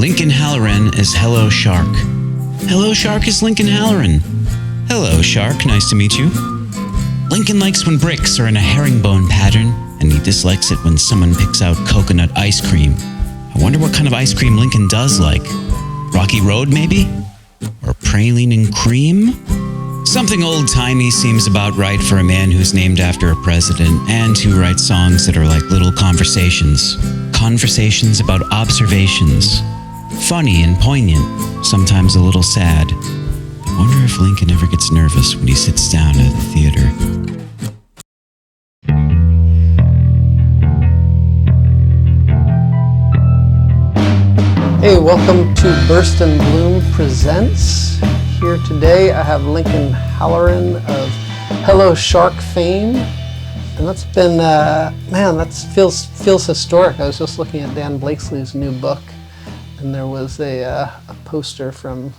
Lincoln Halloran is Hello Shark. Hello Shark is Lincoln Halloran. Hello Shark, nice to meet you. Lincoln likes when bricks are in a herringbone pattern, and he dislikes it when someone picks out coconut ice cream. I wonder what kind of ice cream Lincoln does like. Rocky Road, maybe? Or praline and cream? Something old-timey seems about right for a man who's named after a president and who writes songs that are like little conversations. Conversations about observations. Funny and poignant, sometimes a little sad. I wonder if Lincoln ever gets nervous when he sits down at the theater. Hey, welcome to Burst and Bloom Presents. Here today I have Lincoln Halloran of Hello Shark fame. And that's been, that feels historic. I was just looking at Dan Blakesley's new book, and there was a poster from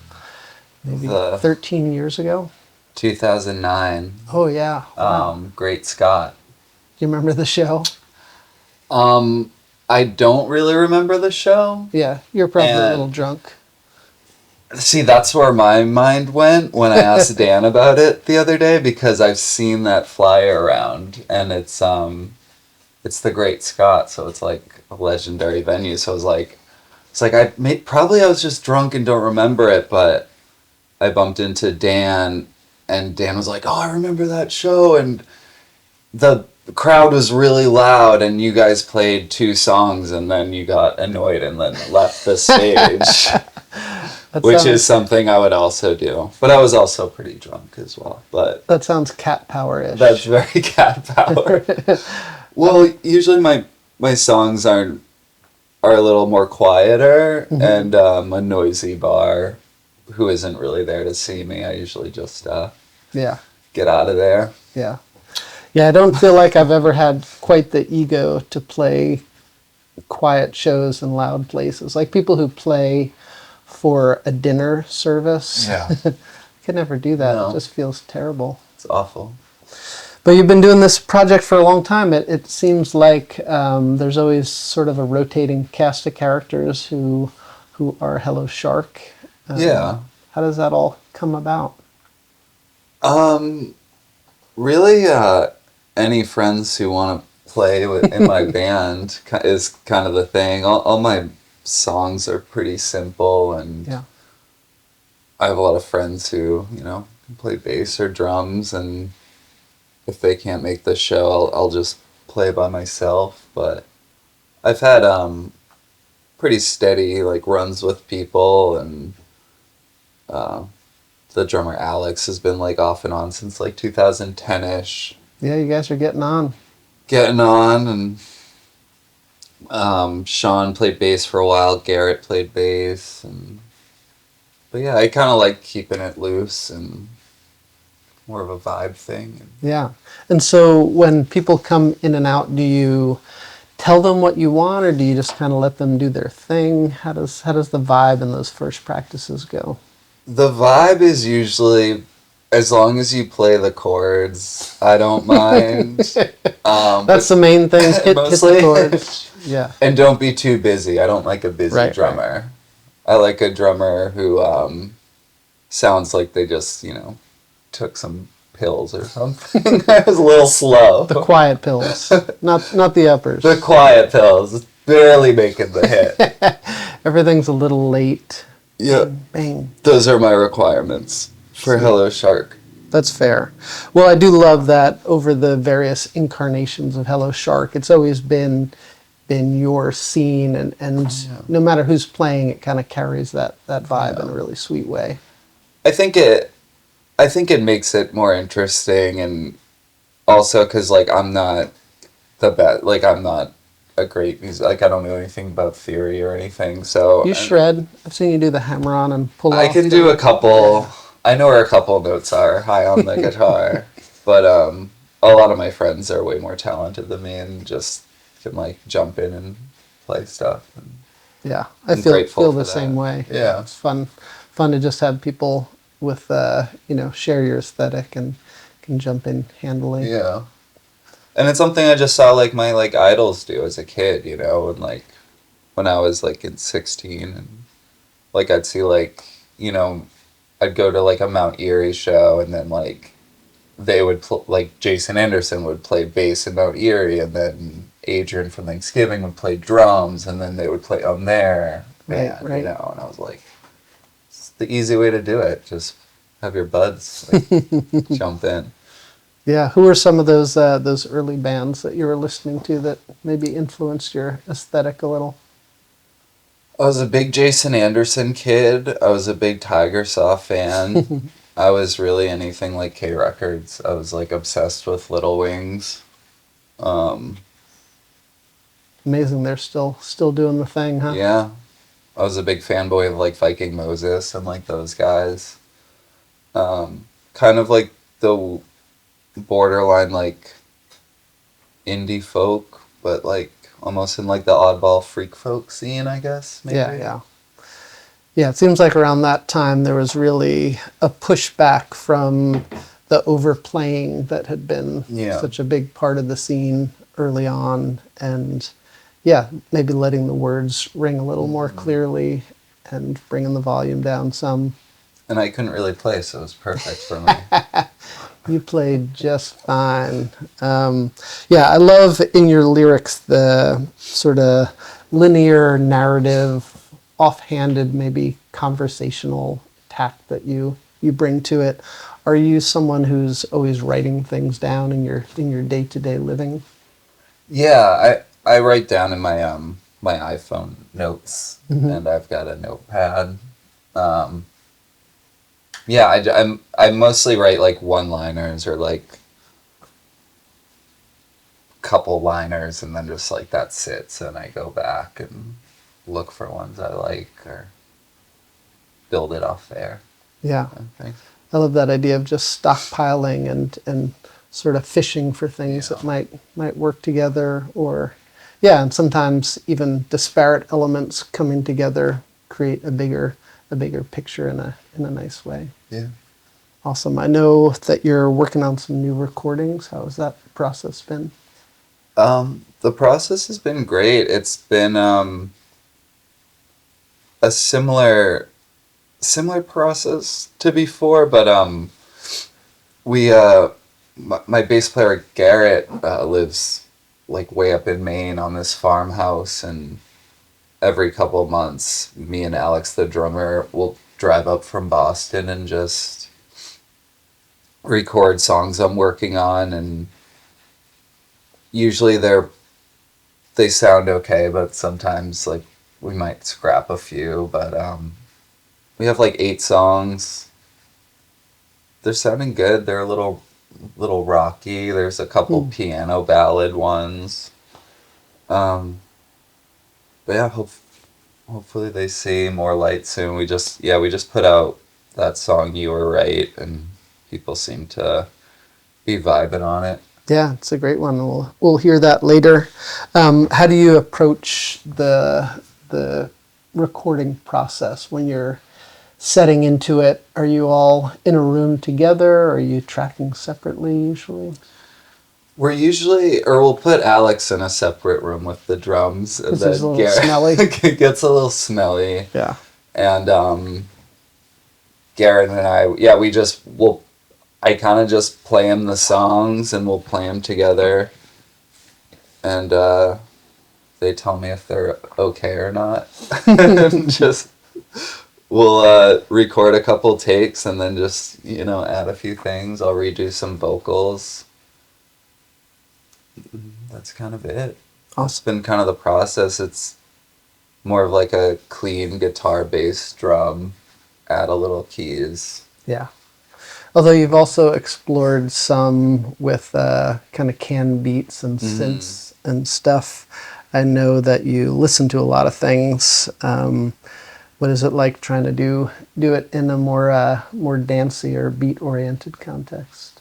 maybe 13 years ago. 2009. Oh, yeah. Wow. Great Scott. Do you remember the show? I don't really remember the show. Yeah, you're probably a little drunk. See, that's where my mind went when I asked Dan about it the other day, because I've seen that flyer around, and it's the Great Scott, so it's like a legendary venue. So I was just drunk and don't remember it, but I bumped into Dan, and Dan was like, "Oh, I remember that show," and the crowd was really loud, and you guys played 2 songs, and then you got annoyed and then left the stage. Which is something I would also do. But I was also pretty drunk as well. But that sounds cat power-ish. That's very cat power. Well, usually my songs are a little more quieter, mm-hmm. and a noisy bar who isn't really there to see me. I usually just get out of there. Yeah. Yeah, I don't feel like I've ever had quite the ego to play quiet shows in loud places. Like people who play for a dinner service. Yeah. I could never do that. No. It just feels terrible. It's awful. But you've been doing this project for a long time. It seems like there's always sort of a rotating cast of characters who are Hello Shark. Yeah. How does that all come about? Really, any friends who want to play in my band is kind of the thing. All my songs are pretty simple, and I have a lot of friends who, can play bass or drums, and if they can't make the show, I'll just play by myself. But I've had pretty steady runs with people, and the drummer Alex has been off and on since 2010-ish. Yeah, you guys are getting on. And Sean played bass for a while. Garrett played bass, but yeah, I kind of like keeping it loose and more of a vibe thing. Yeah, and so when people come in and out, do you tell them what you want, or do you just kind of let them do their thing? How does the vibe in those first practices go? The vibe is usually, as long as you play the chords, I don't mind. That's the main thing. Hit the chords. Yeah. And don't be too busy. I don't like a busy drummer. Right. I like a drummer who sounds like they just, took some pills or something. I was a little slow. The quiet pills, not the uppers. The quiet pills, barely making the hit. Everything's a little late. Yeah. Bang. Those are my requirements for Hello Shark. That's fair. Well, I do love that over the various incarnations of Hello Shark, it's always been your scene, and no matter who's playing, it kind of carries that vibe in a really sweet way. I think it makes it more interesting, and also because I'm not the best. I'm not a great music. I don't know anything about theory or anything. So you shred. I've seen you do the hammer on and pull off. I can do a couple. I know where a couple notes are high on the guitar, but a lot of my friends are way more talented than me and just can jump in and play stuff. Yeah, I feel the same way. Yeah, it's fun to just have people with share your aesthetic and can jump in handily. Yeah, and it's something I just saw my idols do as a kid, and when I was in 16 and Like I'd see like, I'd go to like a Mount Erie show, and then like they would like Jason Anderson would play bass in Mount Erie, and then Adrian from Thanksgiving would play drums, and then they would play on their band, Right. and I was like, it's the easy way to do it. Just have your buds like, jump in. Yeah. Who were some of those early bands that you were listening to that maybe influenced your aesthetic a little? I was a big Jason Anderson kid. I was a big Tiger Saw fan. I was really anything like K Records. I was like obsessed with Little Wings. Amazing, they're still doing the thing, huh? Yeah. I was a big fanboy of like Viking Moses and like those guys. Kind of like the borderline like indie folk, but like almost in like the oddball freak folk scene, I guess. Maybe. Yeah. Yeah, it seems like around that time there was really a pushback from the overplaying that had been such a big part of the scene early on, and maybe letting the words ring a little more clearly and bringing the volume down some. And I couldn't really play, so it was perfect for me. You played just fine. I love in your lyrics the sort of linear narrative, offhanded, maybe conversational tact that you bring to it. Are you someone who's always writing things down in your day-to-day living? Yeah, I write down in my my iPhone notes, and I've got a notepad. I mostly write like one-liners or like couple liners, and then just like that sits, and I go back and look for ones I like or build it off there. Yeah. I think. I love that idea of just stockpiling and sort of fishing for things that might work together, or and sometimes even disparate elements coming together create a bigger picture in a nice way. Yeah. Awesome. I know that you're working on some new recordings. How has that process been? The process has been great. It's been a similar process to before, but we my bass player Garrett lives like way up in Maine on this farmhouse, and every couple of months me and Alex the drummer will drive up from Boston and just record songs I'm working on, and usually they sound okay, but sometimes like we might scrap a few, but we have like 8 songs. They're sounding good. They're a little rocky. There's a couple piano ballad ones. But yeah, hopefully they see more light soon. We just put out that song "You Were Right," and people seem to be vibing on it. Yeah, it's a great one. We'll hear that later. How do you approach the recording process when you're setting into it? Are you all in a room together? Or are you tracking separately usually? We'll put Alex in a separate room with the drums, and then It's a little smelly. It gets a little smelly. Yeah. And Garrett and I kind of just play him the songs, and we'll play them together, and they tell me if they're okay or not. And just we'll record a couple takes, and then just add a few things. I'll redo some vocals. That's kind of it. Awesome. It's been kind of the process. It's more of like a clean guitar, bass, drum, add a little keys. Yeah. Although you've also explored some with kind of canned beats and synths and stuff. I know that you listen to a lot of things. What is it like trying to do it in a more dancey or beat-oriented context?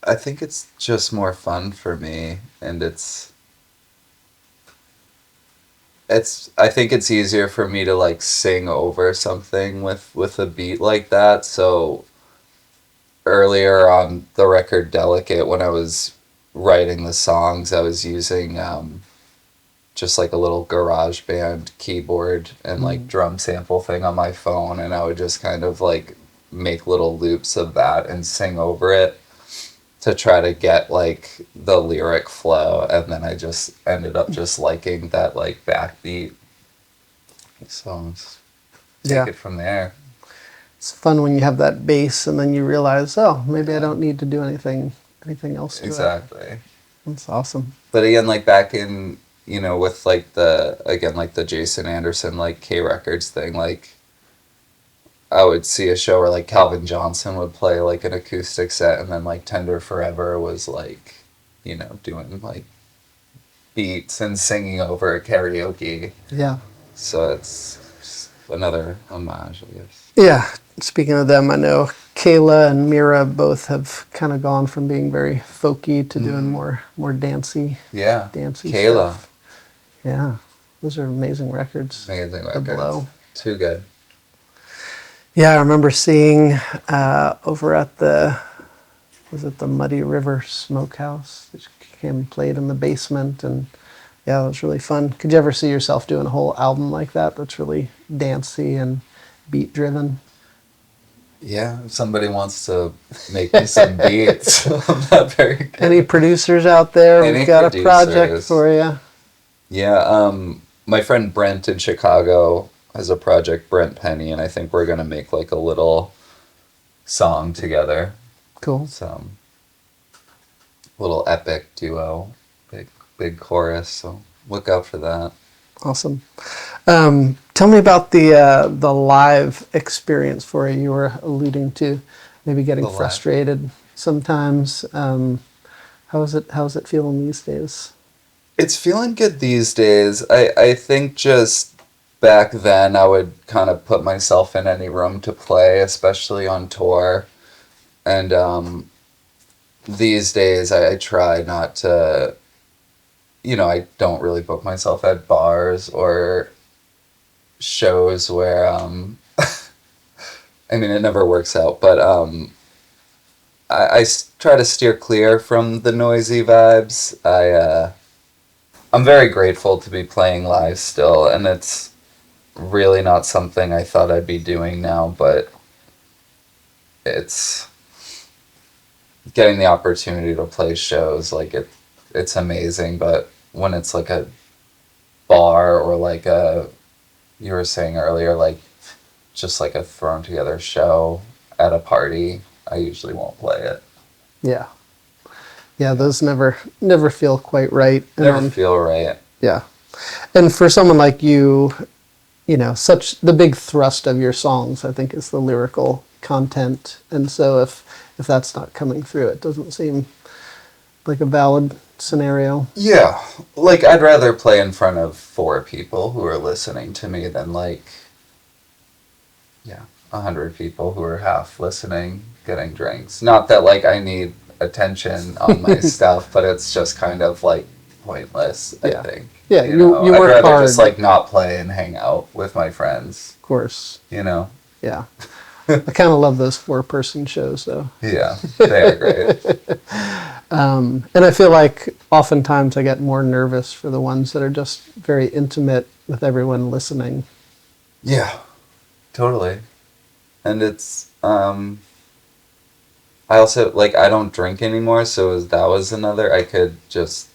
I think it's just more fun for me, and I think it's easier for me to like sing over something with a beat like that. So earlier on the record Delicate, when I was writing the songs, I was using just like a little garage band keyboard and like drum sample thing on my phone, and I would just kind of like make little loops of that and sing over it to try to get like the lyric flow, and then I just ended up just liking that like backbeat. So take it from there. It's fun when you have that bass and then you realize, oh, maybe I don't need to do anything else to it. Exactly. That's awesome. But again, like back in, with like the Jason Anderson like K Records thing, like I would see a show where like Calvin Johnson would play like an acoustic set, and then like Tender Forever was like, doing like beats and singing over karaoke. Yeah. So it's just another homage, I guess. Yeah. Speaking of them, I know Kayla and Mira both have kind of gone from being very folky to doing more dancey. Yeah. Dancey Kayla. stuff. Yeah. Those are amazing records. Amazing The records. Blow. Too good. Yeah, I remember seeing over at the Muddy River Smokehouse, which came and played in the basement, and yeah, it was really fun. Could you ever see yourself doing a whole album like that that's really dancey and beat driven? Yeah, if somebody wants to make me some beats, I'm not very good. Any producers out there? Any We've got a project producers. for you. Yeah, my friend Brent in Chicago has a project, Brent Penny, and I think we're gonna make like a little song together. Cool. Some little epic duo, big chorus. So look out for that. Awesome. Tell me about the live experience for you. You were alluding to maybe getting The live. frustrated sometimes. How's it feeling these days? It's feeling good these days. I think just back then I would kind of put myself in any room to play, especially on tour. And these days I try not to, I don't really book myself at bars or shows where, I mean, it never works out, but I try to steer clear from the noisy vibes. I'm very grateful to be playing live still, and it's really not something I thought I'd be doing now, but it's getting the opportunity to play shows, like it's amazing. But when it's like a bar or like you were saying earlier, like just like a thrown together show at a party, I usually won't play it. Yeah. Yeah, those never feel quite right. Never feel right. Yeah. And for someone like you, such the big thrust of your songs, I think, is the lyrical content. And so if that's not coming through, it doesn't seem like a valid scenario. Yeah. Like, I'd rather play in front of 4 people who are listening to me than 100 people who are half listening, getting drinks. Not that, I need attention on my stuff, but it's just kind of, pointless, I think. Yeah, you I'd work rather hard. just, not play and hang out with my friends. Of course. Yeah. I kind of love those 4-person shows, though. Yeah, they are great. And I feel like oftentimes I get more nervous for the ones that are just very intimate with everyone listening. Yeah, totally. And it's, I also, I don't drink anymore, so that was another, I could just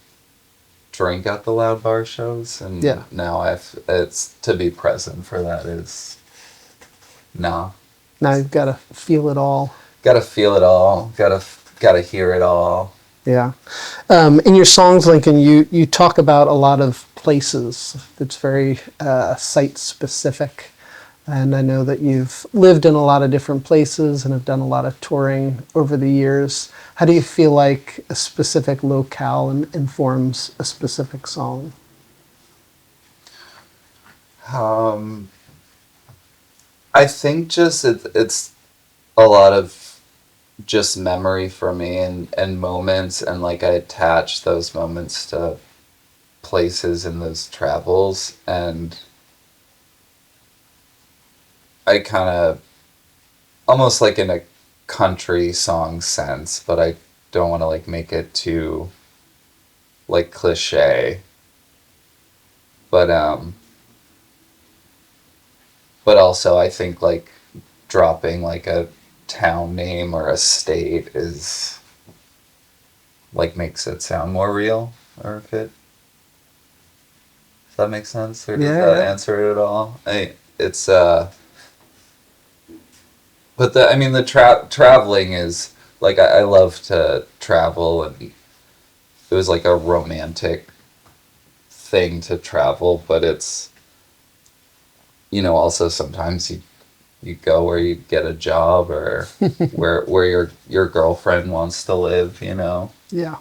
drink at the loud bar shows, and now it's, to be present for that is, no. Now you've got to feel it all. Gotta feel it all, gotta hear it all. Yeah. In your songs, Lincoln, you talk about a lot of places. It's very site-specific. And I know that you've lived in a lot of different places and have done a lot of touring over the years. How do you feel like a specific locale informs a specific song? I think just it's a lot of just memory for me and moments, and I attach those moments to places in those travels, and I kind of almost in a country song sense, but I don't want to make it too cliche. but also I think like dropping like a town name or a state is like makes it sound more real, or if it, does that make sense, or does that answer it at all? It's but the traveling is like I love to travel, and it was like a romantic thing to travel, but it's, also sometimes you go where you get a job, or where your girlfriend wants to live, Yeah.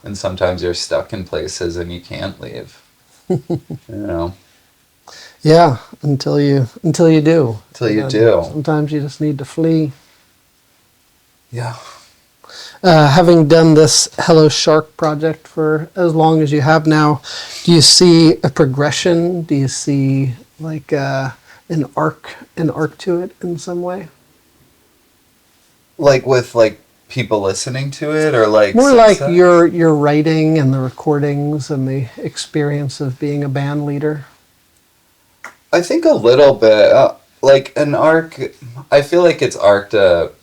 and sometimes you're stuck in places and you can't leave. Yeah, until you do. Until you do. Sometimes you just need to flee. Yeah. Having done this Hello Shark project for as long as you have now, do you see a progression? Do you see like an arc to it in some way? Like with like people listening to it, or like more success? Like your writing and the recordings and the experience of being a band leader? I think a little bit. Like an arc, I feel like it's arced a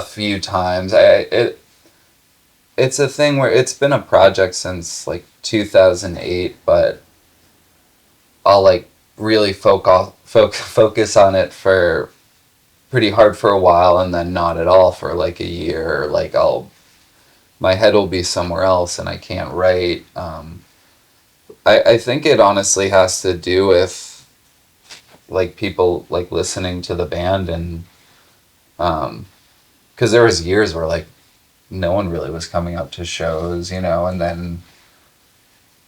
few times. It's a thing where it's been a project since like 2008, but I'll like really focus on it for pretty hard for a while, and then not at all for like a year. Like my head will be somewhere else and I can't write. I think it honestly has to do with like people like listening to the band, and because there was years where like no one really was coming up to shows, and then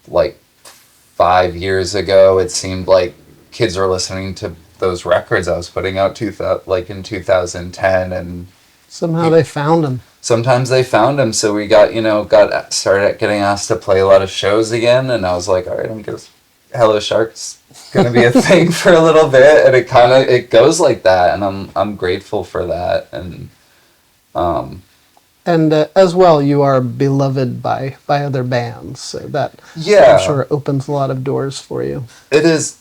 like 5 years ago it seemed like kids were listening to those records I was putting out in 2010, and somehow they found them. Sometimes they found them, so we got started getting asked to play a lot of shows again, and I was like, all right, I'm gonna Hello Shark's gonna be a thing for a little bit, and it goes like that, and I'm grateful for that, and as well, you are beloved by other bands, so that I'm sure opens a lot of doors for you. It is,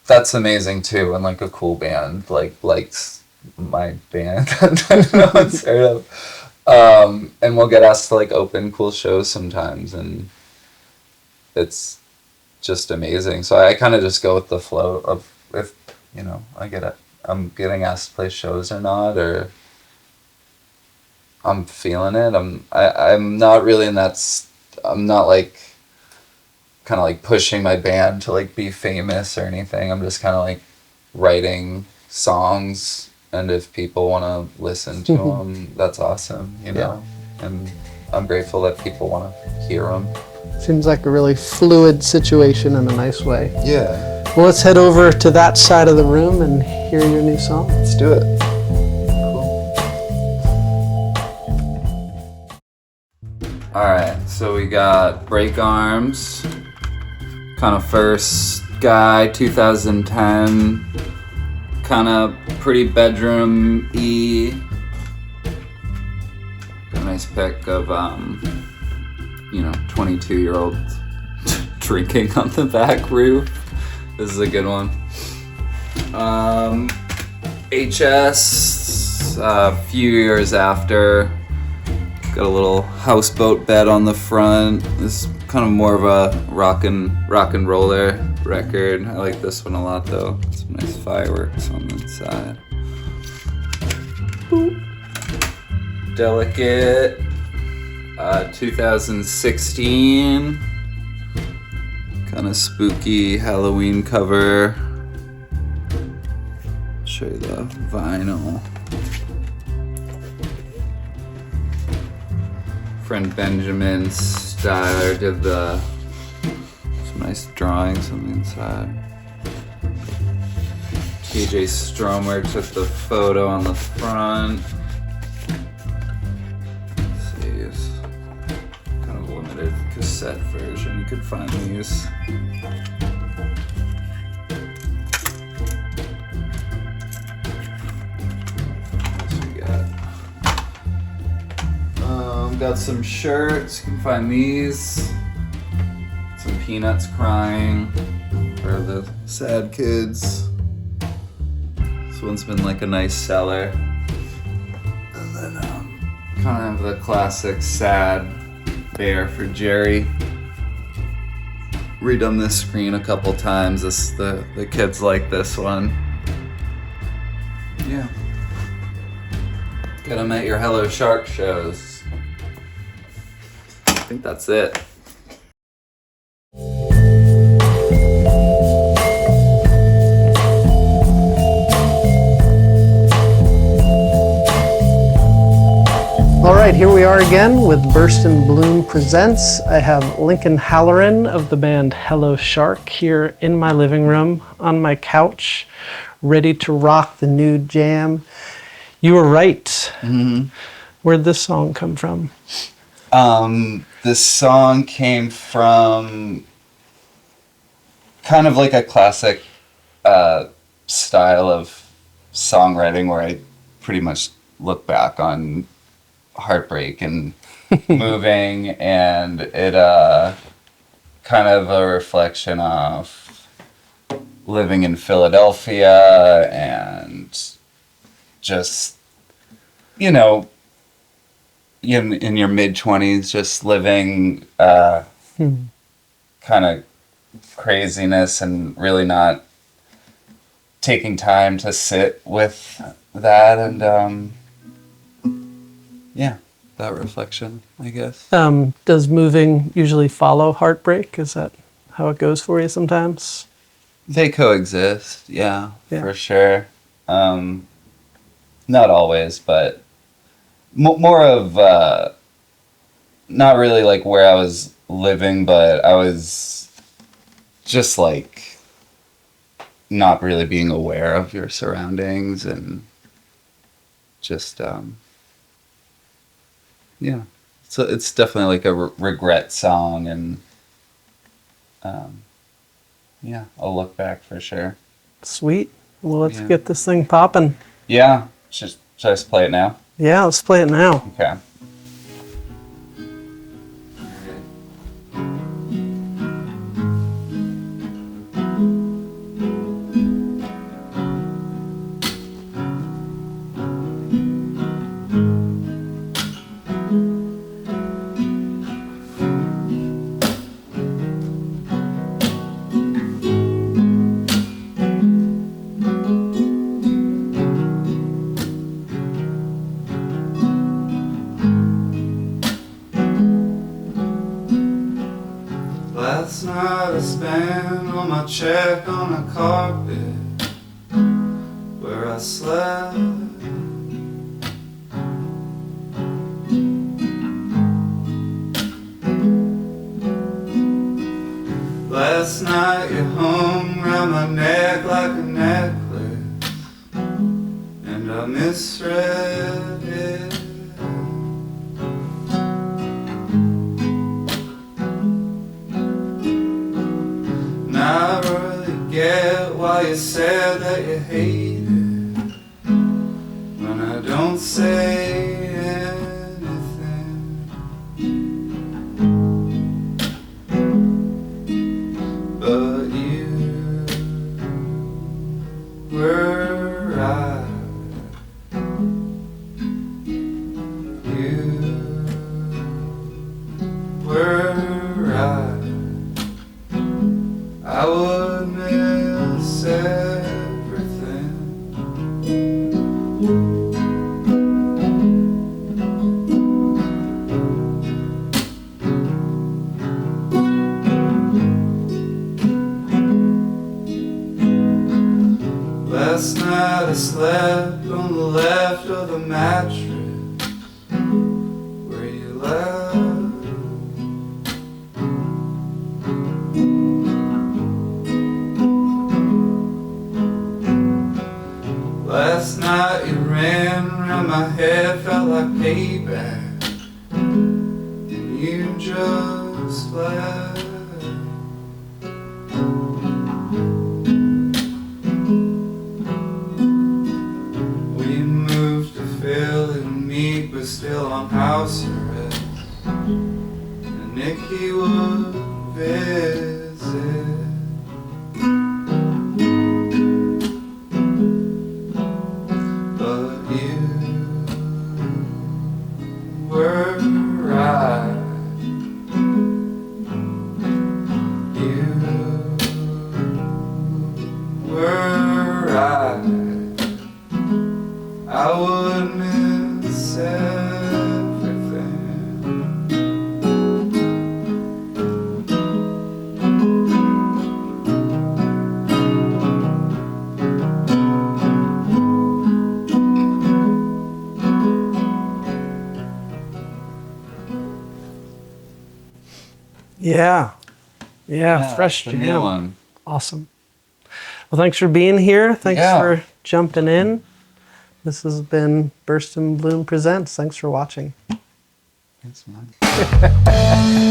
that's amazing too, and like a cool band likes my band that no one's heard of, and we'll get asked to like open cool shows sometimes, and it's just amazing. So I kind of just go with the flow of if I'm getting asked to play shows or not, or I'm feeling it. I'm not really in that. I'm not like kind of like pushing my band to like be famous or anything. I'm just kind of like writing songs, and if people want to listen to them, that's awesome, and I'm grateful that people want to hear them. Seems like a really fluid situation in a nice way. Yeah. Well, let's head over to that side of the room and hear your new song. Let's do it. All right, so we got Break Arms, kind of first guy, 2010, kind of pretty bedroom-y. Got a nice pic of, 22-year-old drinking on the back roof. This is a good one. HS, a few years after. Got a little houseboat bed on the front. This is kind of more of a rock and roller record. I like this one a lot though. Some nice fireworks on the inside. Boop. Delicate, 2016. Kind of spooky Halloween cover. Show you the vinyl. Friend Benjamin Styler did some nice drawings on the inside. TJ Stromer took the photo on the front. Let's see, it's kind of a limited cassette version. You could find these. Got some shirts, you can find these. Peanuts crying for the sad kids. This one's been like a nice seller. And then kind of the classic sad bear for Jerry. Redone this screen a couple times. The kids like this one. Yeah. Get them at your Hello Shark shows. I think that's it. All right, here we are again with Burst in Bloom Presents. I have Lincoln Halloran of the band Hello Shark here in my living room on my couch, ready to rock the new jam. You were right. Mm-hmm. Where'd this song come from? This song came from kind of like a classic style of songwriting where I pretty much look back on heartbreak and moving, and it kind of a reflection of living in Philadelphia and just, you know, in your mid-20s, just living kind of craziness and really not taking time to sit with that, and yeah, that reflection, I guess. Does moving usually follow heartbreak? Is that how it goes for you sometimes? They coexist, yeah. For sure. Not always, but more of not really like where I was living, but I was just like not really being aware of your surroundings, and just yeah. So it's definitely like a regret song, and yeah, I'll look back for sure. Sweet. Well, let's get this thing popping. Yeah. Should I just play it now? Yeah, let's play it now. Okay. Last night I spent all my check on a carpet where I slept. Last night you hung round my neck like a necklace, and I misread it. I really get why you said that you hate it when I don't say anything. But you were right. You were right. I would miss everything. Last night I slept on the left of the mattress where you left. Last night you ran around my head, felt like payback, and you just left. We moved to Philly, Meek was still on house arrest, and Nikki would visit. Yeah. Yeah, fresh it's a new jam. one. Awesome. Well, thanks for being here. Thanks Yeah. for jumping in. This has been Burst and Bloom Presents. Thanks for watching. Thanks, man.